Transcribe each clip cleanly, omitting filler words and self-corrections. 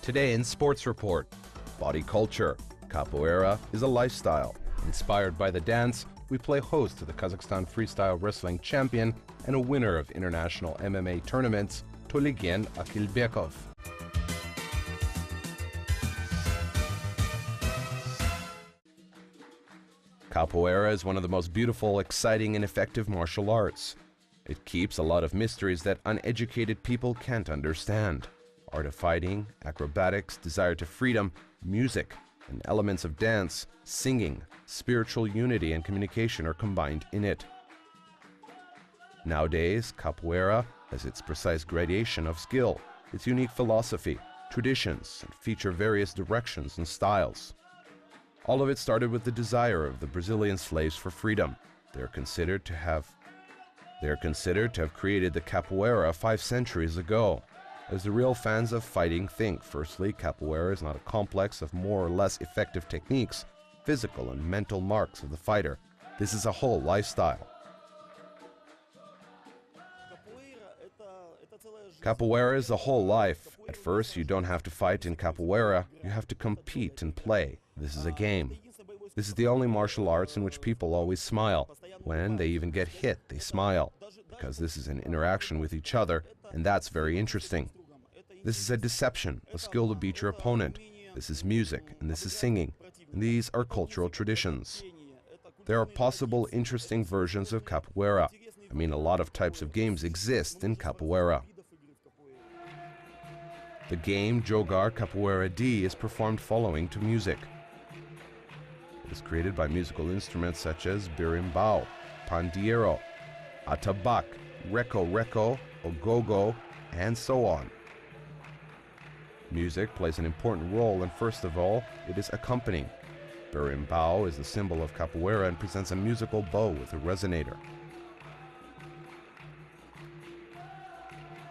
Today in Sports Report, body culture. Capoeira is a lifestyle. Inspired by the dance, we play host to the Kazakhstan freestyle wrestling champion and a winner of international MMA tournaments, Tolegen Akylbekov. Capoeira is one of the most beautiful, exciting, and effective martial arts. It keeps a lot of mysteries that uneducated people can't understand. Art of fighting, acrobatics, desire to freedom, music, and elements of dance, singing, spiritual unity, and communication are combined in it. Nowadays, capoeira has its precise gradation of skill, its unique philosophy, traditions, and feature various directions and styles. All of it started with the desire of the Brazilian slaves for freedom. They are considered to have created the capoeira 5 centuries ago. As the real fans of fighting think, firstly, capoeira is not a complex of more or less effective techniques, physical and mental marks of the fighter. This is a whole lifestyle. Capoeira is a whole life. At first, you don't have to fight in capoeira, you have to compete and play. This is a game. This is the only martial arts in which people always smile. When they even get hit, they smile, because this is an interaction with each other, and that's very interesting. This is a deception, a skill to beat your opponent. This is music, and this is singing, and these are cultural traditions. There are possible interesting versions of capoeira. I mean, a lot of types of games exist in capoeira. The game Jogar Capoeira D is performed following to music. It is created by musical instruments such as berimbau, pandeiro, atabaque, reco-reco, ogogo, and so on. Music plays an important role, and first of all, it is accompanying. Berimbau is the symbol of capoeira and presents a musical bow with a resonator.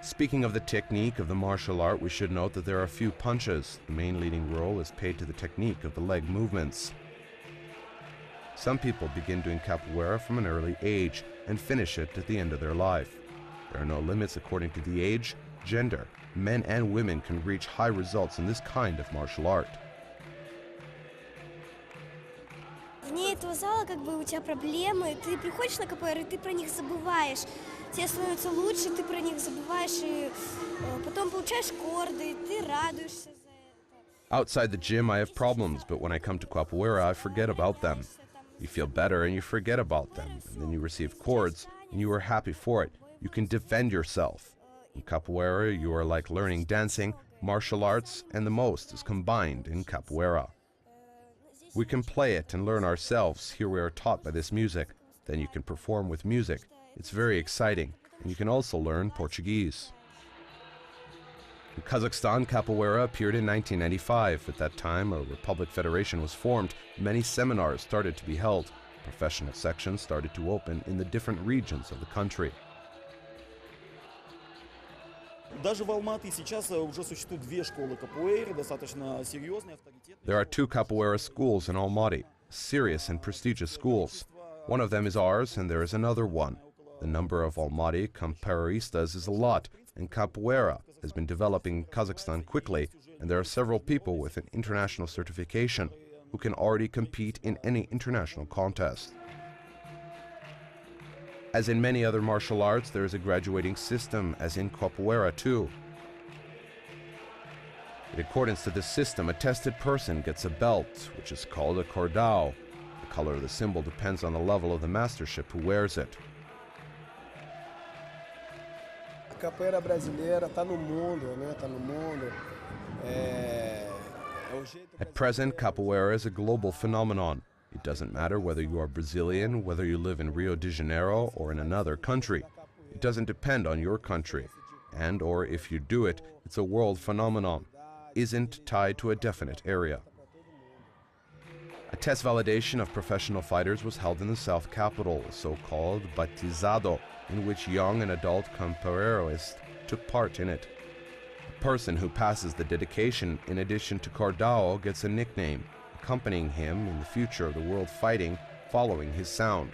Speaking of the technique of the martial art, we should note that there are a few punches. The main leading role is paid to the technique of the leg movements. Some people begin doing capoeira from an early age and finish it at the end of their life. There are no limits according to the age, gender. Men and women can reach high results in this kind of martial art. Вне этого зала у тебя проблемы, ты приходишь на капоэйру, ты про них забываешь. Тебе становится лучше, ты про них забываешь, и потом получаешь корды, ты радуешься за это. Outside the gym, I have problems, but when I come to capoeira, I forget about them. You feel better and you forget about them, and then you receive cords, and you are happy for it. You can defend yourself. In capoeira, you are like learning dancing, martial arts, and the most is combined in capoeira. We can play it and learn ourselves. Here we are taught by this music. Then you can perform with music. It's very exciting, and you can also learn Portuguese. In Kazakhstan, capoeira appeared in 1995. At that time, a Republic Federation was formed. Many seminars started to be held. Professional sections started to open in the different regions of the country. There are 2 capoeira schools in Almaty, serious and prestigious schools. One of them is ours, and there is another one. The number of Almaty capoeiristas is a lot, and capoeira has been developing in Kazakhstan quickly, and there are several people with an international certification who can already compete in any international contest. As in many other martial arts, there is a graduating system, as in capoeira too. In accordance to this system, a tested person gets a belt, which is called a cordão. The color of the symbol depends on the level of the mastership who wears it. A capoeira brasileira está no mundo, né? Está no mundo. At present, capoeira is a global phenomenon. It doesn't matter whether you are Brazilian, whether you live in Rio de Janeiro or in another country. It doesn't depend on your country. And or if you do it, it's a world phenomenon. Isn't tied to a definite area. A test validation of professional fighters was held in the South Capital, a so-called batizado, in which young and adult capoeirists took part in it. A person who passes the dedication, in addition to cordão, gets a nickname, accompanying him in the future of the world fighting, following his sound.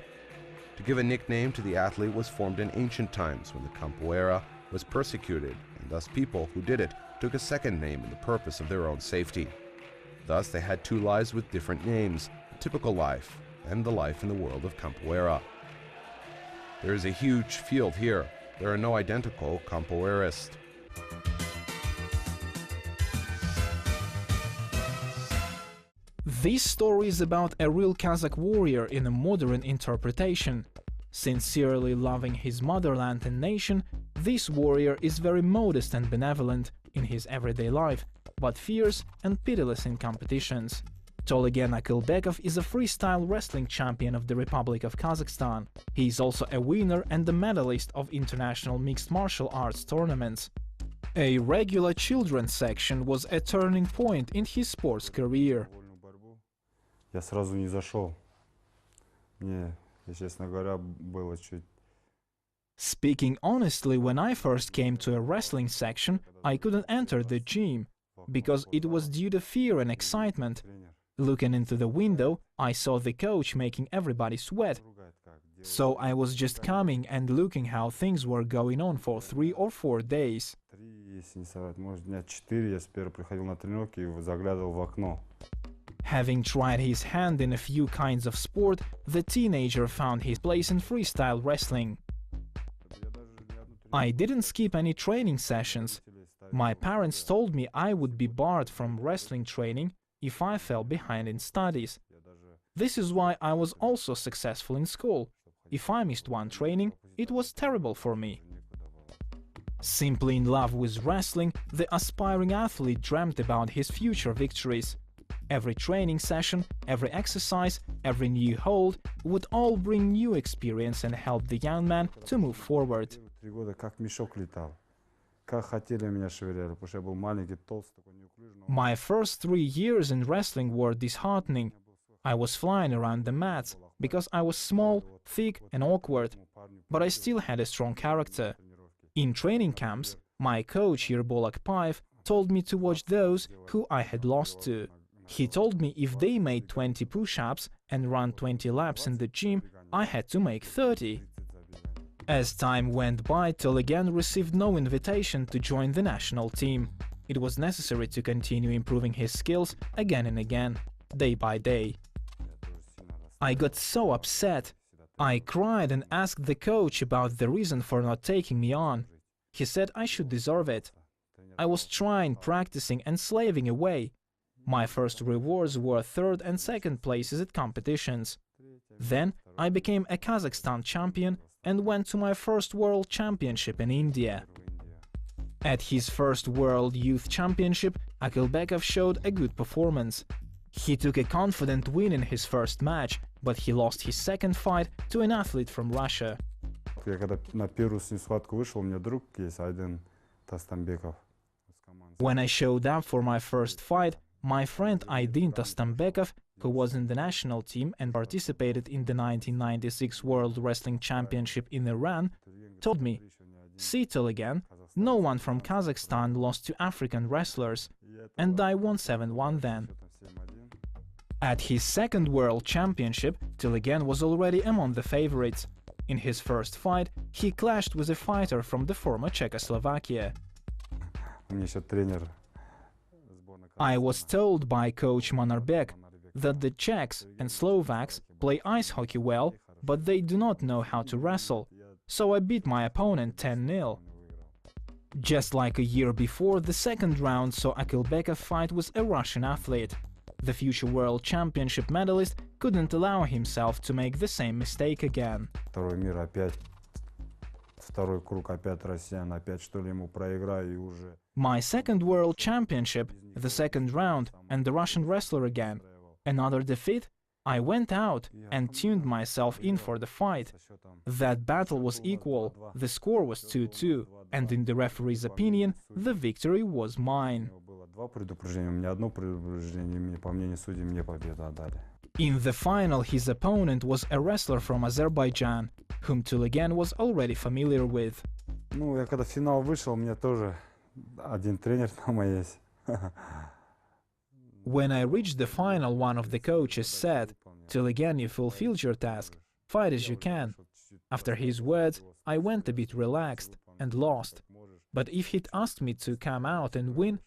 To give a nickname to the athlete was formed in ancient times when the capoeira was persecuted, and thus people who did it took a second name in the purpose of their own safety. Thus, they had two lives with different names, a typical life and the life in the world of capoeira. There is a huge field here. There are no identical capoeirists. This story is about a real Kazakh warrior in a modern interpretation. Sincerely loving his motherland and nation, this warrior is very modest and benevolent in his everyday life, but fierce and pitiless in competitions. Tolegen Akylbekov is a freestyle wrestling champion of the Republic of Kazakhstan. He is also a winner and a medalist of international mixed martial arts tournaments. A regular children's section was a turning point in his sports career. Я сразу не зашел. Мне, честно говоря, было чуть. Speaking honestly, when I first came to a wrestling section, I couldn't enter the gym, because it was due to fear and excitement. Looking into the window, I saw the coach making everybody sweat. So I was just coming and looking how things were going on for 3 or 4 days. Если не соврать, может, дня 4 я сперва приходил на тренировки и заглядывал в окно. Having tried his hand in a few kinds of sport, the teenager found his place in freestyle wrestling. I didn't skip any training sessions. My parents told me I would be barred from wrestling training if I fell behind in studies. This is why I was also successful in school. If I missed one training, it was terrible for me. Simply in love with wrestling, the aspiring athlete dreamt about his future victories. Every training session, every exercise, every new hold would all bring new experience and help the young man to move forward. 3 года как мешок летал. Как хотели меня швыряли, потому что я был маленький, толстый, такой неуклюжий. My first 3 years in wrestling were disheartening. I was flying around the mats because I was small, thick and awkward, but I still had a strong character. In training camps, my coach Joly told me to watch those who I had lost to. He told me if they made 20 push-ups and run 20 laps in the gym, I had to make 30. As time went by, Tolegen received no invitation to join the national team. It was necessary to continue improving his skills again and again, day by day. I got so upset. I cried and asked the coach about the reason for not taking me on. He said I should deserve it. I was trying, practicing and slaving away. My first rewards were 3rd and 2nd places at competitions. Then I became a Kazakhstan champion and went to my first World Championship in India. At his first World Youth Championship, Akylbekov showed a good performance. He took a confident win in his first match, but he lost his second fight to an athlete from Russia. Я когда на первую с ним схватку вышел, у меня друг есть один Тастамбеков. When I showed up for my first fight, my friend Aydin Tastambekov, who was in the national team and participated in the 1996 World Wrestling Championship in Iran, told me, "See, Tolegen, no one from Kazakhstan lost to African wrestlers, and I won 7-1 then." At his second World Championship, Tolegen was already among the favorites. In his first fight, he clashed with a fighter from the former Czechoslovakia. У меня еще тренер. I was told by coach Manarbek that the Czechs and Slovaks play ice hockey well, but they do not know how to wrestle, so I beat my opponent 10-0. Just like a year before, the second round saw Akylbekov fight with a Russian athlete. The future World Championship medalist couldn't allow himself to make the same mistake again. Второй мир опять. Второй круг опять россиян, опять что ли ему проиграю и уже. My second World Championship, the second round, and the Russian wrestler again. Another defeat? I went out and tuned myself in for the fight. That battle was equal, the score was 2-2, and in the referee's opinion, the victory was mine. Было 2 предупреждения, у меня 1 предупреждение, по мнению судей, мне победу отдали. In the final, his opponent was a wrestler from Azerbaijan, whom Tolegen was already familiar with. Ну, я когда в финал вышел, у меня тоже один тренер там есть. When I reached the final, one of the coaches said, "Tolegen, you fulfilled your task. Fight as you can." After his words, I went a bit relaxed and lost. But if he'd asked me to come out and win,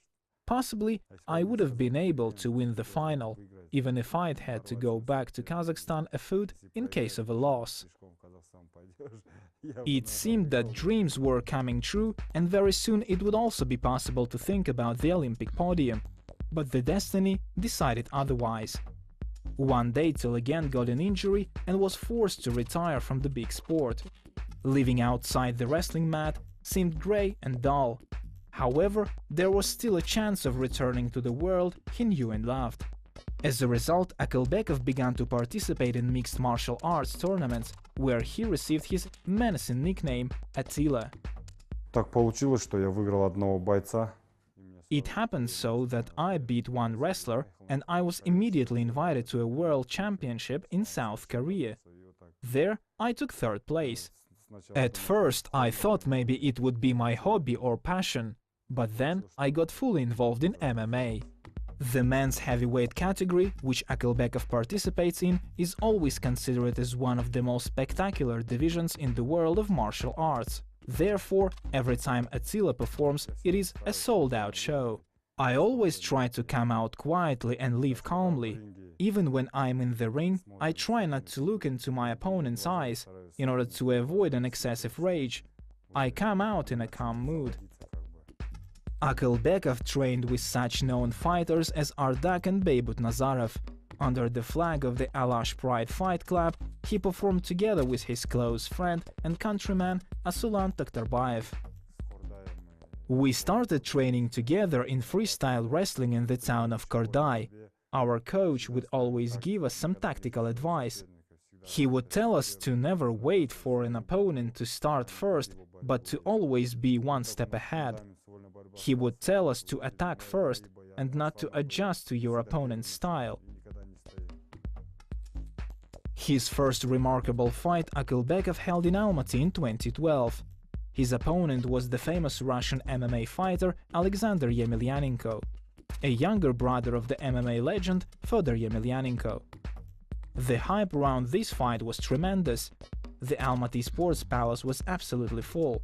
possibly I would have been able to win the final, even if I'd had to go back to Kazakhstan afoot in case of a loss. It seemed that dreams were coming true, and very soon it would also be possible to think about the Olympic podium. But the destiny decided otherwise. One day Tolegen got an injury and was forced to retire from the big sport. Living outside the wrestling mat seemed grey and dull. However, there was still a chance of returning to the world he knew and loved. As a result, Akylbekov began to participate in mixed martial arts tournaments, where he received his menacing nickname Attila. Так получилось, что я выиграл одного бойца. It happened so that I beat one wrestler, and I was immediately invited to a world championship in South Korea. There, I took third place. At first, I thought maybe it would be my hobby or passion, but then I got fully involved in MMA. The men's heavyweight category, which Akylbekov participates in, is always considered as one of the most spectacular divisions in the world of martial arts. Therefore, every time Attila performs, it is a sold-out show. I always try to come out quietly and live calmly. Even when I'm in the ring, I try not to look into my opponent's eyes, in order to avoid an excessive rage. I come out in a calm mood. Akylbekov trained with such known fighters as Ardak and Beybut Nazarov. Under the flag of the Alash Pride Fight Club, he performed together with his close friend and countryman Asulan Takhtarbayev. We started training together in freestyle wrestling in the town of Kordai. Our coach would always give us some tactical advice. He would tell us to never wait for an opponent to start first, but to always be one step ahead. He would tell us to attack first and not to adjust to your opponent's style. His first remarkable fight Akylbekov held in Almaty in 2012. His opponent was the famous Russian MMA fighter Alexander Yemelyanenko, a younger brother of the MMA legend Fyodor Yemelyanenko. The hype around this fight was tremendous. The Almaty Sports Palace was absolutely full.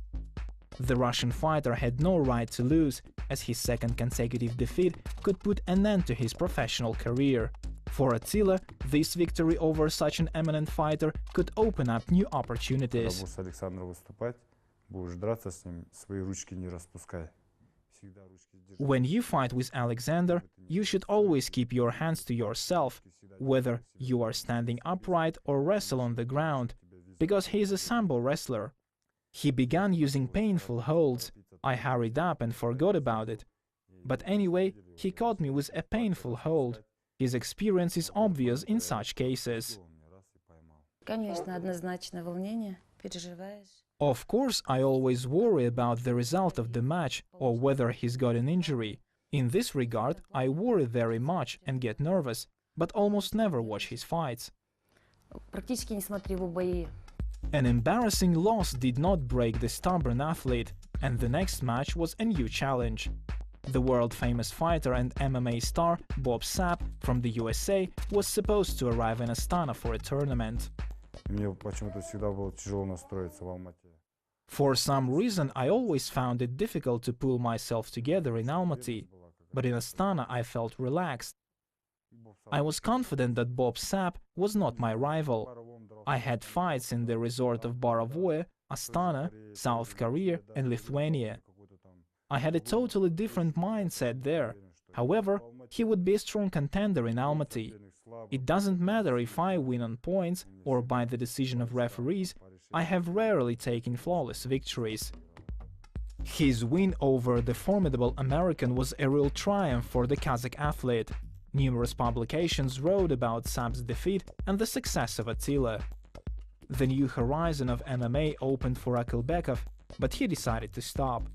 The Russian fighter had no right to lose, as his second consecutive defeat could put an end to his professional career. For Attila, this victory over such an eminent fighter could open up new opportunities. When you fight with Alexander, you should always keep your hands to yourself, whether you are standing upright or wrestle on the ground, because he is a sambo wrestler. He began using painful holds. I hurried up and forgot about it. But anyway, he caught me with a painful hold. His experience is obvious in such cases. Of course, I always worry about the result of the match or whether he's got an injury. In this regard, I worry very much and get nervous, but almost never watch his fights. An embarrassing loss did not break the stubborn athlete, and the next match was a new challenge. The world-famous fighter and MMA star Bob Sapp from the USA was supposed to arrive in Astana for a tournament. For some reason, I always found it difficult to pull myself together in Almaty, but in Astana I felt relaxed. I was confident that Bob Sapp was not my rival. I had fights in the resort of Baravoye, Astana, South Korea and Lithuania. I had a totally different mindset there. However, he would be a strong contender in Almaty. It doesn't matter if I win on points or by the decision of referees, I have rarely taken flawless victories. His win over the formidable American was a real triumph for the Kazakh athlete. Numerous publications wrote about Sapp's defeat and the success of Attila. The new horizon of MMA opened for Akylbekov, but he decided to stop.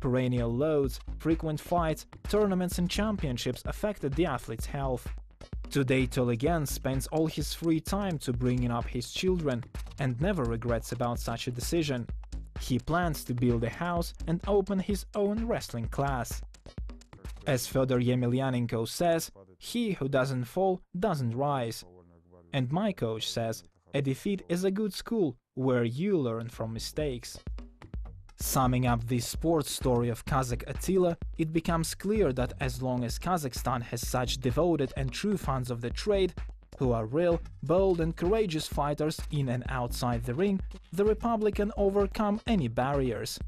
Perennial loads, frequent fights, tournaments and championships affected the athlete's health. Today Tolegen spends all his free time to bringing up his children and never regrets about such a decision. He plans to build a house and open his own wrestling class. As Fyodor Yemelyanenko says, he who doesn't fall doesn't rise. And my coach says, a defeat is a good school where you learn from mistakes. Summing up this sports story of Kazakh Attila, it becomes clear that as long as Kazakhstan has such devoted and true fans of the trade, who are real, bold and courageous fighters in and outside the ring, the Republic can overcome any barriers.